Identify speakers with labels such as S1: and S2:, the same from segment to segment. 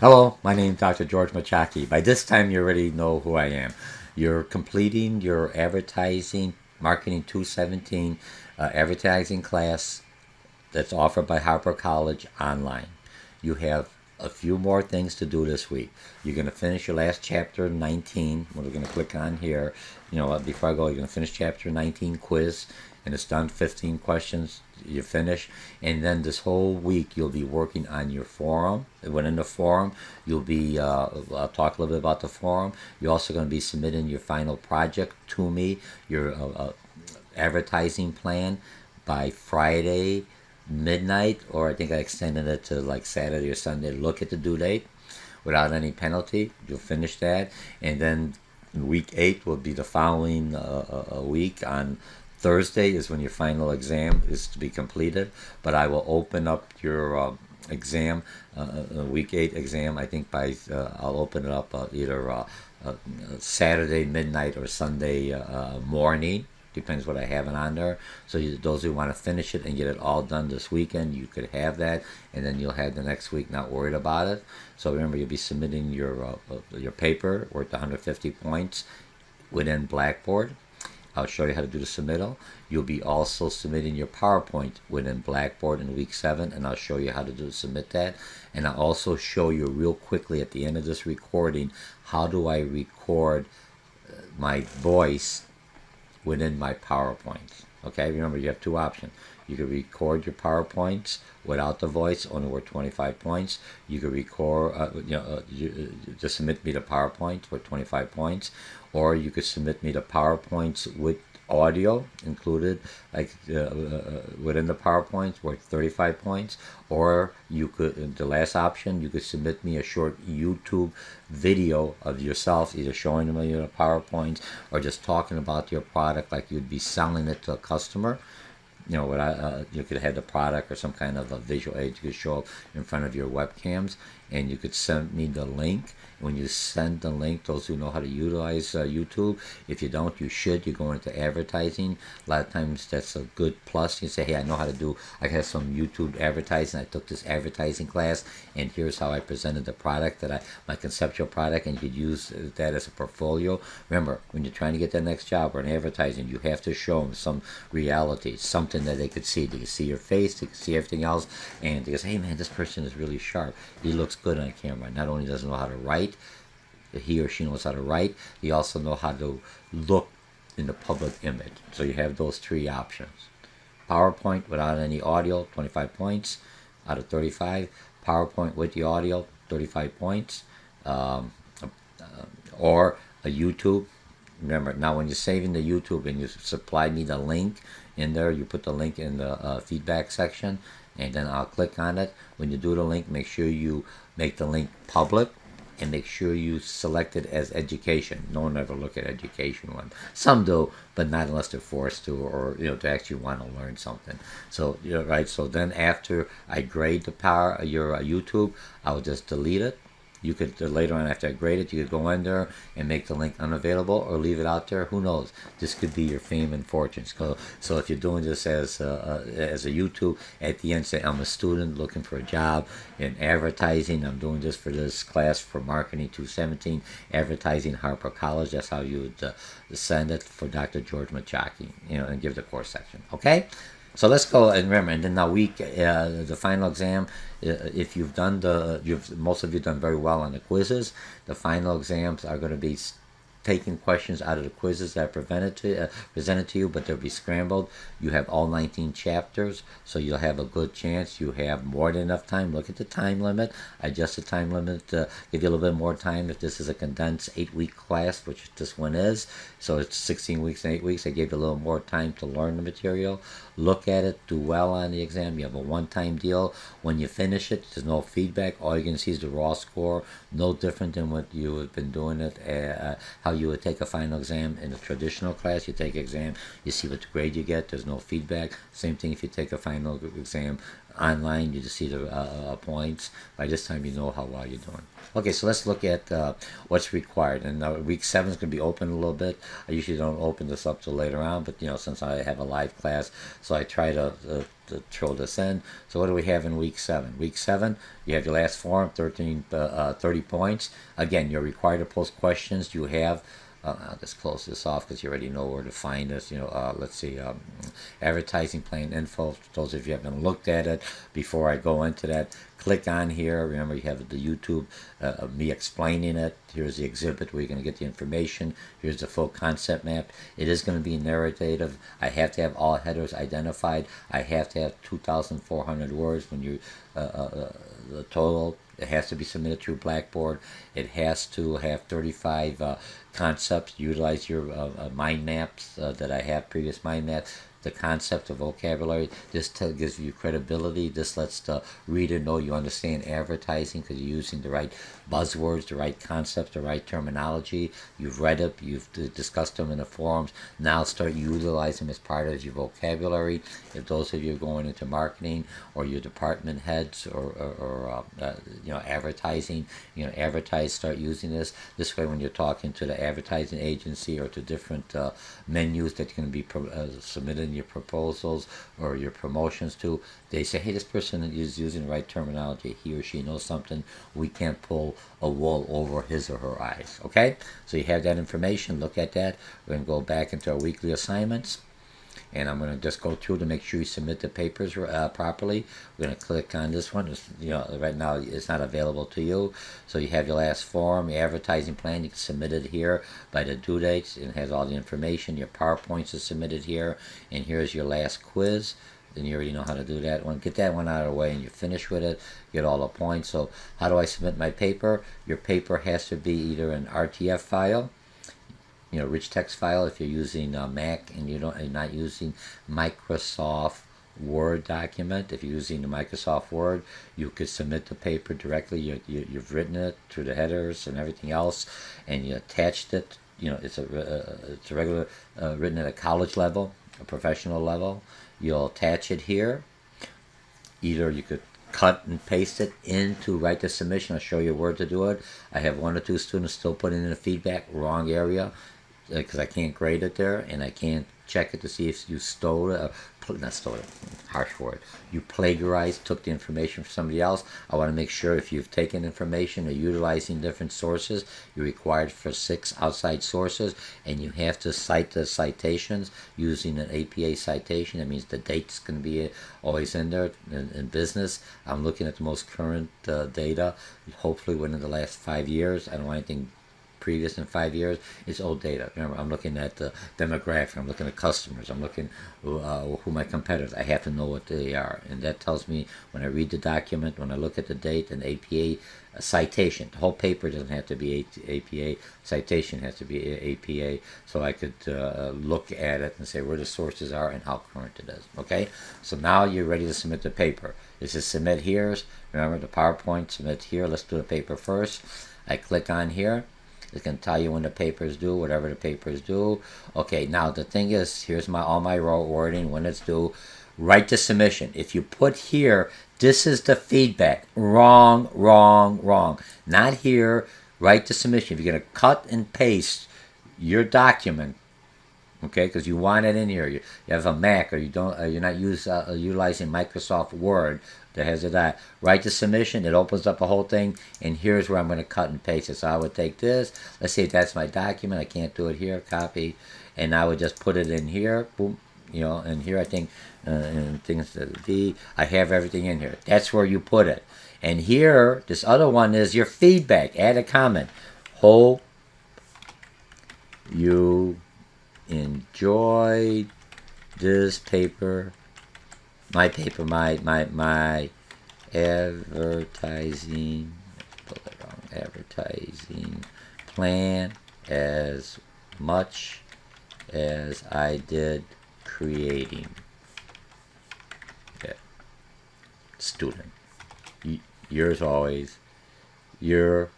S1: Hello, my name is Dr. George Mochocki. By this time, you already know who I am. You're completing your advertising marketing 217 advertising class that's offered by Harper College online. You have a few more things to do this week. You're going to finish your last chapter 19. What we're going to click on here, before I go, you're going to finish chapter 19 quiz, and it's done. 15 questions. You finish, and then this whole week you'll be working on your forum. Within the forum, you'll be. I'll talk a little bit about the forum. You're also going to be submitting your final project to me, your advertising plan, by Friday midnight, or I think I extended it to like Saturday or Sunday. Look at the due date without any penalty. You'll finish that, and then week 8 will be the following week. On Thursday is when your final exam is to be completed, but I will open up your exam, week 8 exam. I think I'll open it up either Saturday midnight or Sunday morning. Depends what I have it on there. So those who want to finish it and get it all done this weekend, you could have that, and then you'll have the next week not worried about it. So remember, you'll be submitting your paper worth 150 points within Blackboard. I'll show you how to do the submittal. You'll be also submitting your PowerPoint within Blackboard in week 7, and I'll show you how to submit that. And I'll also show you real quickly at the end of this recording, how do I record my voice within my PowerPoint. Okay, remember you have two options. You can record your PowerPoints without the voice, only worth 25 points. You can record, just submit me the PowerPoint with 25 points, or you could submit me the PowerPoints with audio included, like within the PowerPoint, worth 35 points. Or you could, the last option, you could submit me a short YouTube video of yourself, either showing them your PowerPoint or just talking about your product like you'd be selling it to a customer. You could have the product or some kind of a visual aid you could show up in front of your webcams, and you could send me the link. When you send the link, those who know how to utilize YouTube, if you don't, you should. You go into advertising. A lot of times that's a good plus. You say, hey, I know how to do, I have some YouTube advertising. I took this advertising class, and here's how I presented the product, my conceptual product, and you could use that as a portfolio. Remember, when you're trying to get that next job or in advertising, you have to show them some reality, something that they could see. They can see your face, they can see everything else, and they can say, hey man, this person is really sharp. He looks good on camera. Not only does he know how to write, he or she knows how to write, he also know how to look in the public image. So you have those three options. PowerPoint without any audio, 25 points out of 35. PowerPoint with the audio, 35 points. Or a YouTube. Remember, now when you're saving the YouTube and you supply me the link in there, you put the link in the feedback section, and then I'll click on it. When you do the link, make sure you make the link public, and make sure you select it as education. No one ever look at education one. Some do, but not unless they're forced to, or to actually want to learn something. So right. So then after I grade your YouTube, I'll just delete it. You could later on, after I grade it, you could go in there and make the link unavailable or leave it out there. Who knows? This could be your fame and fortune. So if you're doing this as a YouTube, at the end say, I'm a student looking for a job in advertising. I'm doing this for this class for Marketing 217, Advertising, Harper College. That's how you would send it for Dr. George Mochocki, and give the course section. Okay? So let's go and remember. And then now the final exam. If most of you done very well on the quizzes. The final exams are going to be taking questions out of the quizzes that are presented to you, but they'll be scrambled. You have all 19 chapters, so you'll have a good chance. You have more than enough time. Look at the time limit. Adjust the time limit. Give you a little bit more time if this is a condensed 8-week class, which this one is. So it's 16 weeks and 8 weeks. I gave you a little more time to learn the material. Look at it. Do well on the exam. You have a one-time deal. When you finish it, there's no feedback. All you can see is the raw score. No different than what you have been doing it. How you would take a final exam in a traditional class. You take an exam, you see what grade you get. There's no feedback. Same thing if you take a final exam online. You just see the points. By this time, you know how well you're doing. Okay, so let's look at what's required. And week 7 is going to be open a little bit. I usually don't open this up till later on, but since I have a live class, so I try to throw this in. So what do we have in week 7? Week 7, you have your last form, 30 points. Again, you're required to post questions. You have I'll just close this off because you already know where to find us. Let's see, advertising plan info. For those of you who haven't looked at it, before I go into that, click on here. Remember, you have the YouTube of me explaining it. Here's the exhibit where you're going to get the information. Here's the full concept map. It is going to be narrative. I have to have all headers identified. I have to have 2,400 words when you the total. It has to be submitted through Blackboard. It has to have 35 concepts. Utilize your mind maps that I have, previous mind maps. The concept of vocabulary. This gives you credibility. This lets the reader know you understand advertising because you're using the right buzzwords, the right concepts, the right terminology. You've read it. You've discussed them in the forums. Now start utilizing them as part of your vocabulary. If those of you are going into marketing or your department heads or advertising, advertise, start using this. This way when you're talking to the advertising agency or to different menus that can be submitted in your proposals or your promotions to, they say, hey, this person is using the right terminology. He or she knows something. We can't pull a wool over his or her eyes. Okay? So you have that information. Look at that. We're going to go back into our weekly assignments. And I'm going to just go through to make sure you submit the papers properly. We're going to click on this one. Right now it's not available to you. So you have your last form, your advertising plan. You can submit it here by the due dates. It has all the information. Your PowerPoints are submitted here. And here's your last quiz. Then you already know how to do that one. Get that one out of the way and you're finished with it. Get all the points. So how do I submit my paper? Your paper has to be either an RTF file, rich text file if you're using Mac and you're not using Microsoft Word document. If you're using the Microsoft Word, you could submit the paper directly. You've written it through the headers and everything else, and you attached it. It's a regular written at a college level, a professional level. You'll attach it here. Either you could cut and paste it into write the submission. I'll show you where to do it. I have 1 or 2 students still putting in the feedback wrong area, because I can't grade it there and I can't check it to see if you stole it, not stole it, harsh word, you plagiarized, took the information from somebody else. I want to make sure if you've taken information or utilizing different sources, you're required for 6 outside sources, and you have to cite the citations using an APA citation. That means the date's going to be always in there. In business, I'm looking at the most current data, hopefully within the last 5 years. I don't want anything previous in 5 years. It's old data. Remember, I'm looking at the demographic. I'm looking at customers. I'm looking who my competitors. I have to know what they are, and that tells me when I read the document, when I look at the date and APA citation. The whole paper doesn't have to be APA. Citation has to be APA, so I could look at it and say where the sources are and how current it is. Okay, so now you're ready to submit the paper. This is submit here. Remember the PowerPoint. Submit here. Let's do the paper first. I click on here. It can tell you when the papers due, whatever the papers due. Okay, now the thing is, here's all my wording, when it's due. Write the submission. If you put here, this is the feedback. Wrong, wrong, wrong. Not here. Write the submission. If you're going to cut and paste your document, okay, because you want it in here. You have a Mac, or you're not utilizing Microsoft Word that has that. Write the submission. It opens up a whole thing, and here's where I'm going to cut and paste it. So I would take this. Let's say that's my document. I can't do it here. Copy, and I would just put it in here. Boom, and here I think and things that be. I have everything in here. That's where you put it. And here, this other one is your feedback. Add a comment. Hope you enjoyed this paper, my advertising, advertising plan as much as I did creating. Yeah. Student. Yours always, your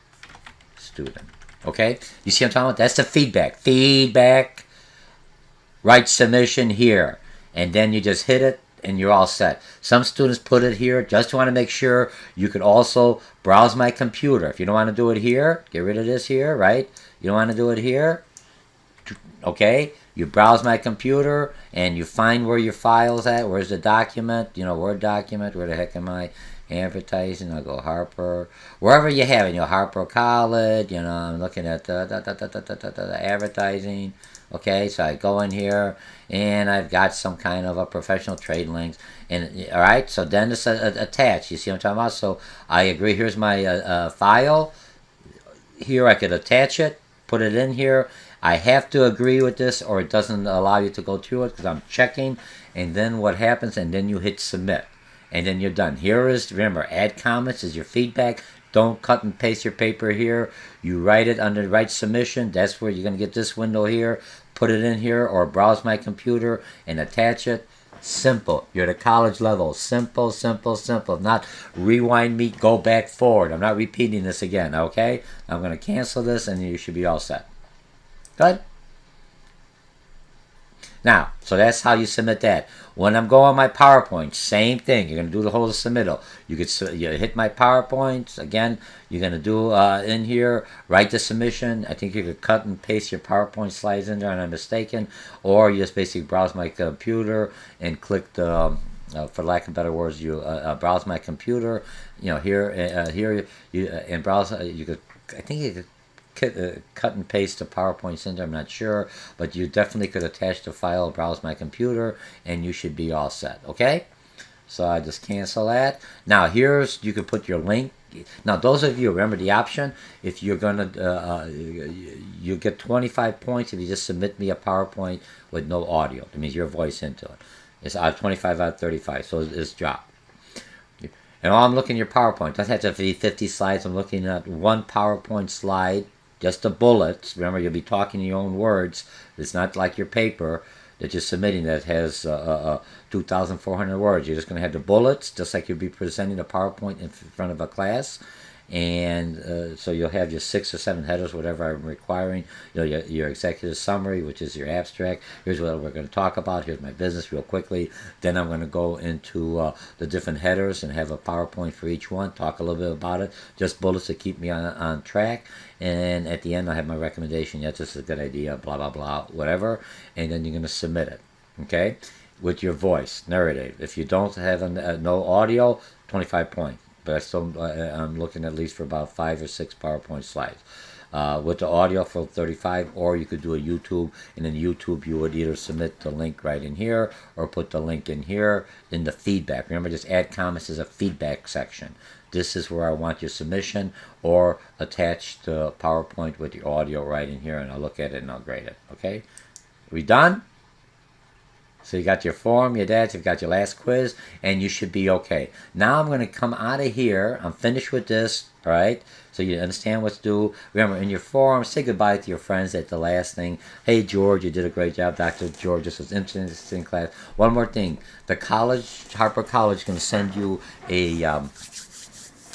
S1: student. Okay? You see what I'm talking about? That's the feedback. Feedback. Write submission here. And then you just hit it and you're all set. Some students put it here. Just want to make sure you could also browse my computer. If you don't want to do it here, get rid of this here, right? You don't want to do it here, okay? You browse my computer and you find where your file's at. Where's the document? You know, Word document. Where the heck am I? Advertising. I'll go Harper. Wherever you have it, you know, Harper College. You know, I'm looking at the advertising. Okay, so I go in here and I've got some kind of a professional trade links. And all right, so then it's attached. You see what I'm talking about? So I agree. Here's my file. Here I could attach it, put it in here. I have to agree with this or it doesn't allow you to go through it because I'm checking. And then what happens? And then you hit submit. And then you're done. Here is, remember, add comments is your feedback. Don't cut and paste your paper here. You write it under write submission. That's where you're going to get this window here. Put it in here or browse my computer and attach it. Simple. You're at a college level. Simple, simple, simple. Not rewind me, go back forward. I'm not repeating this again, okay? I'm going to cancel this and you should be all set. Good? Now, so that's how you submit that. When I'm going my PowerPoint, same thing. You're going to do the whole submittal. You hit my PowerPoint. Again, you're going to do in here, write the submission. I think you could cut and paste your PowerPoint slides in there, and I'm mistaken. Or you just basically browse my computer and click the, for lack of better words, you browse my computer. You know, here you and browse. You could, I think you could cut and paste the PowerPoint in there, I'm not sure, but you definitely could attach the file, browse my computer, and you should be all set, okay? So I just cancel that. Now here's, you could put your link. Now those of you, remember the option, if you're going to, you get 25 points if you just submit me a PowerPoint with no audio. That means your voice into it. It's 25 out of 35, so it's dropped. And while I'm looking at your PowerPoint, doesn't have to be 50 slides. I'm looking at one PowerPoint slide, just the bullets. Remember, you'll be talking in your own words. It's not like your paper that you're submitting that has 2,400 words. You're just going to have the bullets, just like you'll be presenting a PowerPoint in front of a class. And so you'll have your 6 or 7 headers, whatever I'm requiring. You know, your executive summary, which is your abstract. Here's what we're going to talk about. Here's my business real quickly. Then I'm going to go into the different headers and have a PowerPoint for each one. Talk a little bit about it. Just bullets to keep me on track. And at the end, I have my recommendation. Yes, this is a good idea, blah, blah, blah, whatever. And then you're going to submit it, okay, with your voice, narrative. If you don't have no audio, 25 points. But I still, I'm looking at least for about 5 or 6 PowerPoint slides. With the audio for 35, or you could do a YouTube, and in YouTube you would either submit the link right in here, or put the link in here in the feedback. Remember, just add comments as a feedback section. This is where I want your submission, or attach the PowerPoint with the audio right in here, and I'll look at it and I'll grade it. Okay? We done? So you got your form, your dads, you've got your last quiz, and you should be okay. Now I'm going to come out of here. I'm finished with this, all right? So you understand what's due. Remember, in your form, say goodbye to your friends at the last thing. Hey, George, you did a great job. Dr. George, this was interesting class. One more thing. The college, Harper College, is going to send you a,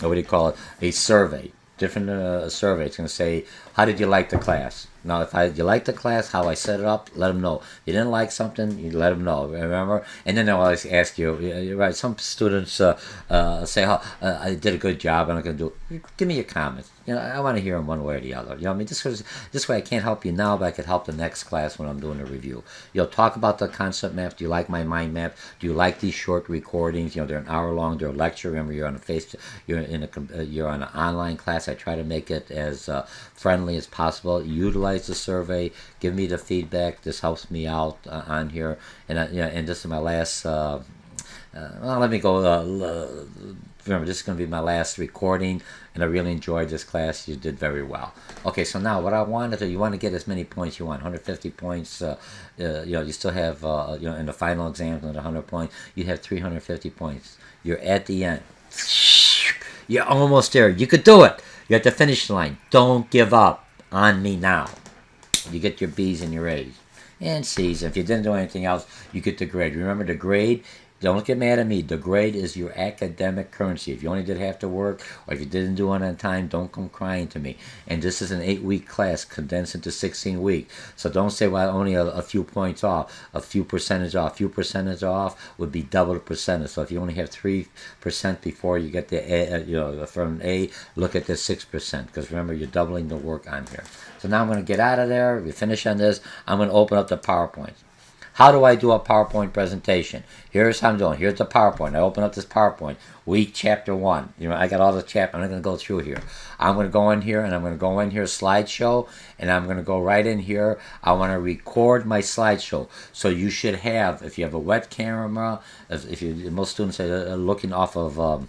S1: what do you call it, a survey. Different survey. It's going to say, how did you like the class? Now, if you like the class, how I set it up, let them know. If you didn't like something, you let them know, remember? And then they'll always ask you, you're right, some students say, oh, I did a good job, I'm not going to do it. Give me your comments. You know, I want to hear them one way or the other. You know what I mean? This way I can't help you now, but I could help the next class when I'm doing a review. You'll talk about the concept map. Do you like my mind map? Do you like these short recordings? You know, they're an hour long. They're a lecture. Remember, you're on you're on an online class. I try to make it as friendly as possible. Utilize the survey. Give me the feedback. This helps me out on here. And and this is my last. Well, let me go. Remember, this is going to be my last recording, and I really enjoyed this class. You did very well. Okay, so now what I wanted to, you want to get as many points you want, 150 points. You still have, in the final exams, at 100 points, you have 350 points. You're at the end. You're almost there. You could do it. You're at the finish line. Don't give up on me now. You get your B's and your A's and C's. If you didn't do anything else, you get the grade. Remember, the grade don't get mad at me. The grade is your academic currency. If you only did half the work, or if you didn't do it on time, don't come crying to me. And this is an 8-week class condensed into 16 weeks. So don't say, well, only a few points off, a few percentage off. A few percentage off would be double the percentage. So if you only have 3% before you get the A, from A, look at the 6%. Because remember, you're doubling the work on here. So now I'm going to get out of there. We finish on this. I'm going to open up the PowerPoint. How do I do a PowerPoint presentation? Here's how I'm doing. Here's the PowerPoint. I open up this PowerPoint. Week chapter 1. I got all the chapters. I'm not going to go through here. I'm going to go in here, and I'm going to go in here, slideshow, and I'm going to go right in here. I want to record my slideshow. So you should have, if you have a web camera, most students are looking off of,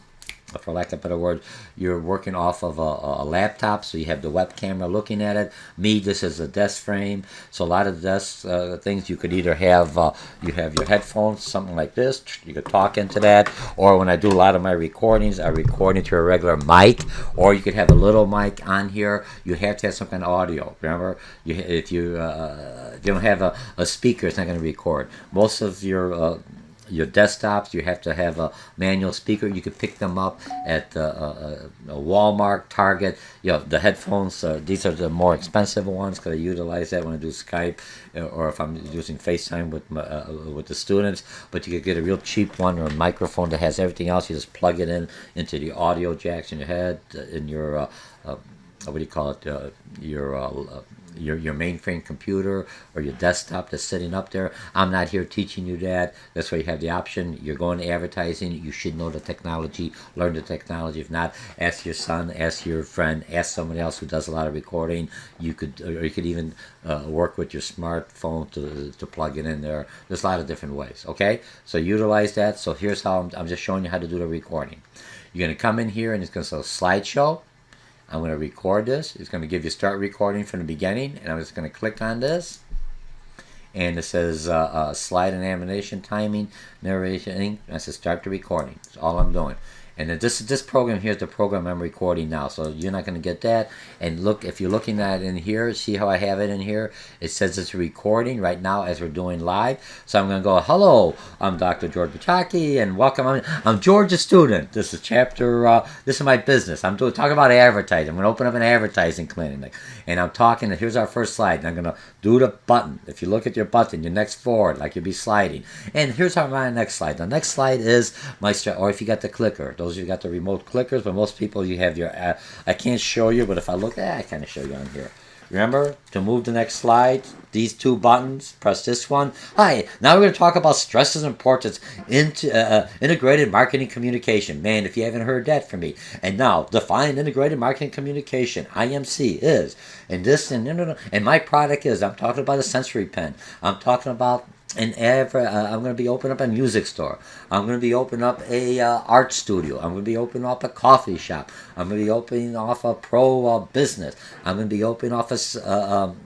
S1: for lack of a better word, you're working off of a laptop, so you have the web camera looking at it. Me, this is a desk frame, so a lot of desk things you could either have, you have your headphones, something like this, you could talk into that, or when I do a lot of my recordings, I record into a regular mic, or you could have a little mic on here. You have to have some kind of audio. Remember, if you don't have a speaker, it's not going to record. Most of your desktops, you have to have a manual speaker. You could pick them up at a Walmart, Target. The headphones, these are the more expensive ones because I utilize that when I do Skype or if I'm using FaceTime with the students. But you could get a real cheap one or a microphone that has everything else. You just plug it into the audio jacks in your head, in your what do you call it? Your mainframe computer or your desktop that's sitting up there. I'm not here teaching you that. That's why you have the option. You're going to advertising. You should know the technology. Learn the technology. If not, ask your son, ask your friend, ask someone else who does a lot of recording. You could even work with your smartphone to plug it in there. There's a lot of different ways. Okay, so utilize that. So here's how I'm just showing you how to do the recording. You're going to come in here and it's going to say slideshow. I'm going to record this. It's going to give you start recording from the beginning, and I'm just going to click on this. And it says slide and animation timing, narration. I said start the recording. That's all I'm doing. And then this program here is the program I'm recording now, so you're not going to get that. And look, if you're looking at it in here, see how I have it in here? It says it's recording right now as we're doing live. So I'm going to go, hello, I'm Dr. George Mochocki, and welcome. I'm George's student. This is chapter, this is my business. I'm talking about advertising. I'm going to open up an advertising clinic. And I'm talking, and here's our first slide. And I'm going to do the button. If you look at your button, your next forward, like you'll be sliding. And here's my next slide. The next slide is my, or if you got the clicker. Those of you got the remote clickers, but most people you have your, I can't show you, but if I look, I kind of show you on here. Remember, to move the next slide, these two buttons, press this one. Hi, now we're going to talk about stresses and importance into integrated marketing communication. Man, if you haven't heard that from me. And now, define integrated marketing communication. IMC is, and this, and my product is, I'm talking about a sensory pen. I'm talking about I'm going to be opening up a music store. I'm going to be opening up a art studio. I'm going to be opening up a coffee shop. I'm going to be opening off a pro business. I'm going to be opening off a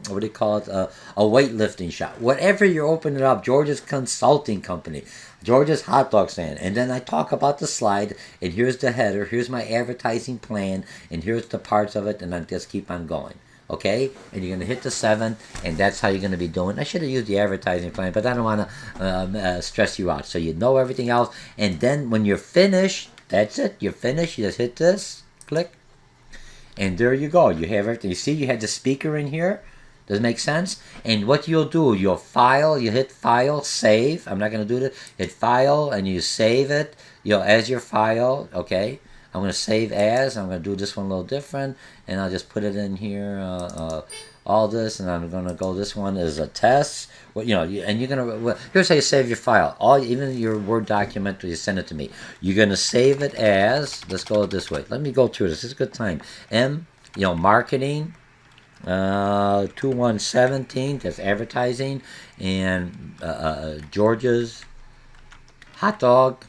S1: what do you call it? A weightlifting shop. Whatever you're opening up, George's consulting company, George's hot dog stand. And then I talk about the slide, and here's the header. Here's my advertising plan, and here's the parts of it, and I just keep on going. Okay, and you're going to hit the 7, and that's how you're going to be doing. I should have used the advertising plan, but I don't want to stress you out. So you know everything else, and then when you're finished, that's it. You're finished. You just hit this, click, and there you go. You have everything. You see, you had the speaker in here. Does it make sense? And what you'll do, you'll file. You hit file, save. I'm not going to do that. Hit file, and you save it. As your file. Okay. I'm going to save as. I'm going to do this one a little different, and I'll just put it in here, all this, and I'm going to go, this one is a test. And you're going to, here's how you save your file. Even your Word document, you send it to me. You're going to save it as, let's go this way. Let me go through this. It's a good time. Marketing, 2117, that's advertising, and George's hot dog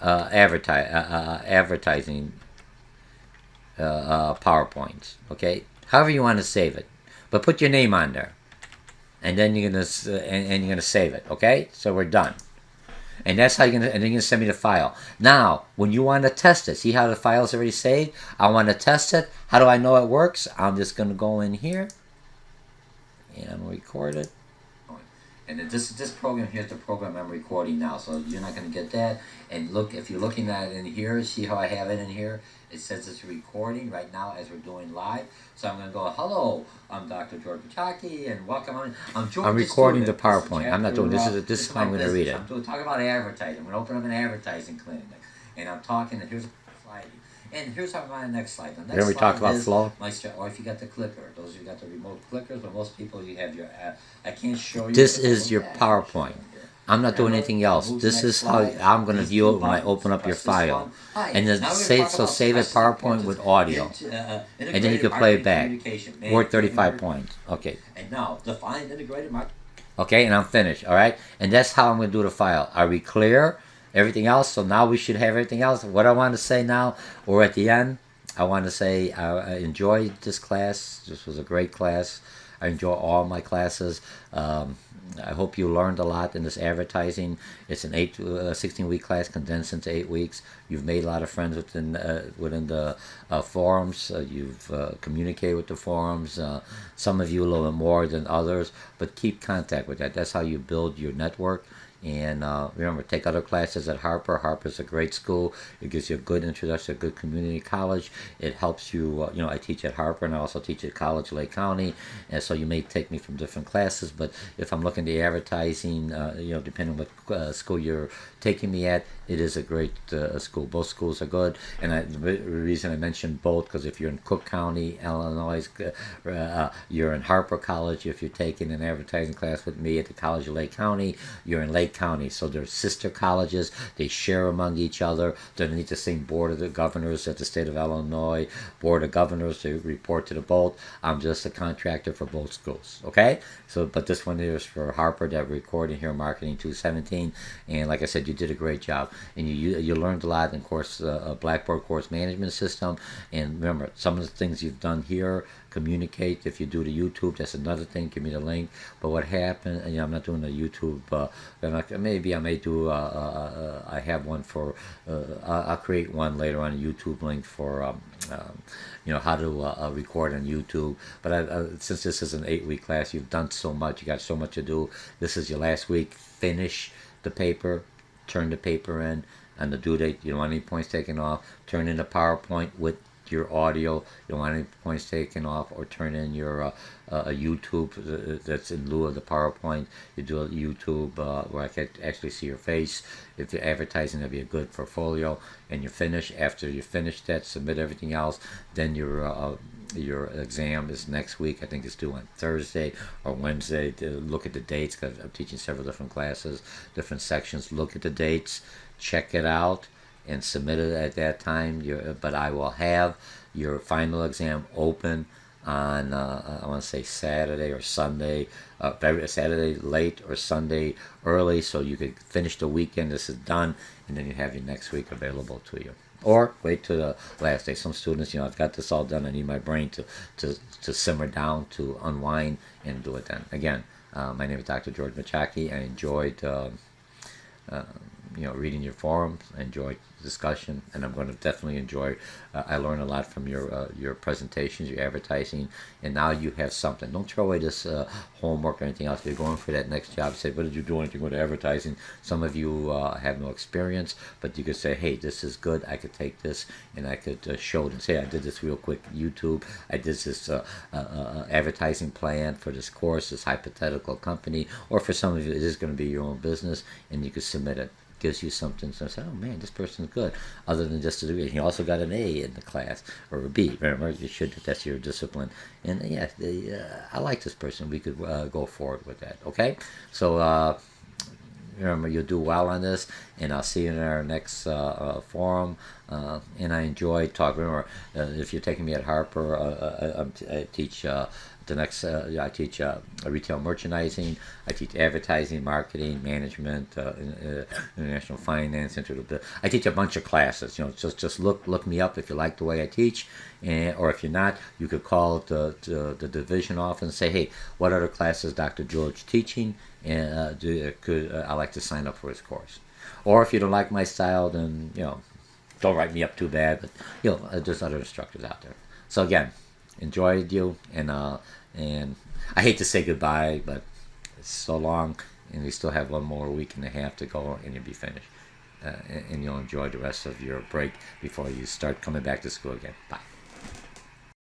S1: advertising PowerPoints. Okay, however you want to save it, but put your name on there, and then you're gonna save it. Okay, so we're done, and that's how and then you're gonna send me the file. Now, when you want to test it, see how the file's already saved. I want to test it. How do I know it works? I'm just gonna go in here, and I'm gonna record it. And this program here's the program I'm recording now, so you're not going to get that. And look, if you're looking at it in here, see how I have it in here? It says it's recording right now as we're doing live. So I'm going to go, hello, I'm Dr. George Mochocki, and welcome on. I'm recording the PowerPoint. I'm not doing this. This is how I'm going to read it. I'm talking about advertising. I'm going to open up an advertising clinic, and I'm talking. And here's a slide. And here's how my next slide. The next slide talk about flow? Or if you got the clicker, those of you got the remote clickers, but most people you have your. I can't show you. This is your PowerPoint. I'm not doing anything else. This is how I'm going to view it when I open up your file. And then save it PowerPoint with audio. And then you can play it back. Word 35 points. Okay. And now, define integrated marketing. Okay, and I'm finished, all right? And that's how I'm going to do the file. Are we clear? Everything else? So now we should have everything else. What I want to say now, or at the end, I want to say I enjoyed this class. This was a great class. I enjoy all my classes. I hope you learned a lot in this advertising. It's an 16-week class condensed into 8 weeks. You've made a lot of friends within the forums. You've communicated with the forums. Some of you a little bit more than others, but keep contact with that. That's how you build your network. And remember, take other classes at Harper. Harper's a great school. It gives you a good introduction to a good community college. It helps you, I teach at Harper and I also teach at College Lake County. And so you may take me from different classes, but if I'm looking at advertising, depending on what school you're taking me at, it is a great school. Both schools are good. And the reason I mentioned both, because if you're in Cook County, Illinois, you're in Harper College. If you're taking an advertising class with me at the College of Lake County, you're in Lake County. So they're sister colleges. They share among each other. They're underneath the same board of the governors at the state of Illinois, board of governors. They report to the both. I'm just a contractor for both schools. Okay? So, but this one is for Harper that we're recording here, Marketing 217. And like I said, you did a great job. And you learned a lot in course, Blackboard course management system. And remember, some of the things you've done here, communicate. If you do the YouTube, that's another thing. Give me the link. But what happened, and I'm not doing the YouTube, maybe I may do, I have one for, I'll create one later on, a YouTube link for, how to record on YouTube. But since this is an 8-week class, you've done so much, you got so much to do. This is your last week. Finish the paper, turn the paper in, and the due date, you don't want any points taken off. Turn in the PowerPoint with your audio. You don't want any points taken off, or turn in your YouTube that's in lieu of the PowerPoint. You do a YouTube where I can actually see your face. If you're advertising, that'd be a good portfolio. And you finish. After you finish that, submit everything else. Then your exam is next week. I think it's due on Thursday or Wednesday. To look at the dates, because I'm teaching several different classes, different sections. Look at the dates, check it out, and submit it at that time. But I will have your final exam open on I want to say Saturday or Sunday, Saturday late or Sunday early, so you could finish the weekend. This is done, and then you have your next week available to you. Or wait to the last day. Some students, I've got this all done. I need my brain to simmer down, to unwind, and do it then. Again, my name is Dr. George Mochocki. I enjoyed reading your forums. I enjoyed the discussion, and I'm going to definitely enjoy. I learned a lot from your presentations, your advertising, and now you have something. Don't throw away this homework or anything else. If you're going for that next job, say, what did you do anything with advertising? Some of you have no experience, but you could say, hey, this is good. I could take this and I could show them. Say, I did this real quick YouTube. I did this advertising plan for this course, this hypothetical company, or for some of you, it is going to be your own business, and you could submit it. Gives you something. So I said, oh man, this person's good. Other than just a degree, he also got an A in the class, or a B. Remember, you should. That's your discipline. And yeah, I like this person. We could go forward with that. Okay. So remember, you'll do well on this, and I'll see you in our next forum. And I enjoy talking. Remember, if you're taking me at Harper, I teach. I teach retail merchandising. I teach advertising, marketing, management, international finance. I teach a bunch of classes. Just look me up if you like the way I teach, or if you're not, you could call the division office and say, hey, what other classes Dr. George teaching? And I like to sign up for his course. Or if you don't like my style, then don't write me up too bad. But there's other instructors out there. So again, enjoyed you, and I hate to say goodbye, but it's so long, and you still have one more week and a half to go, and you'll be finished. And you'll enjoy the rest of your break before you start coming back to school again. Bye.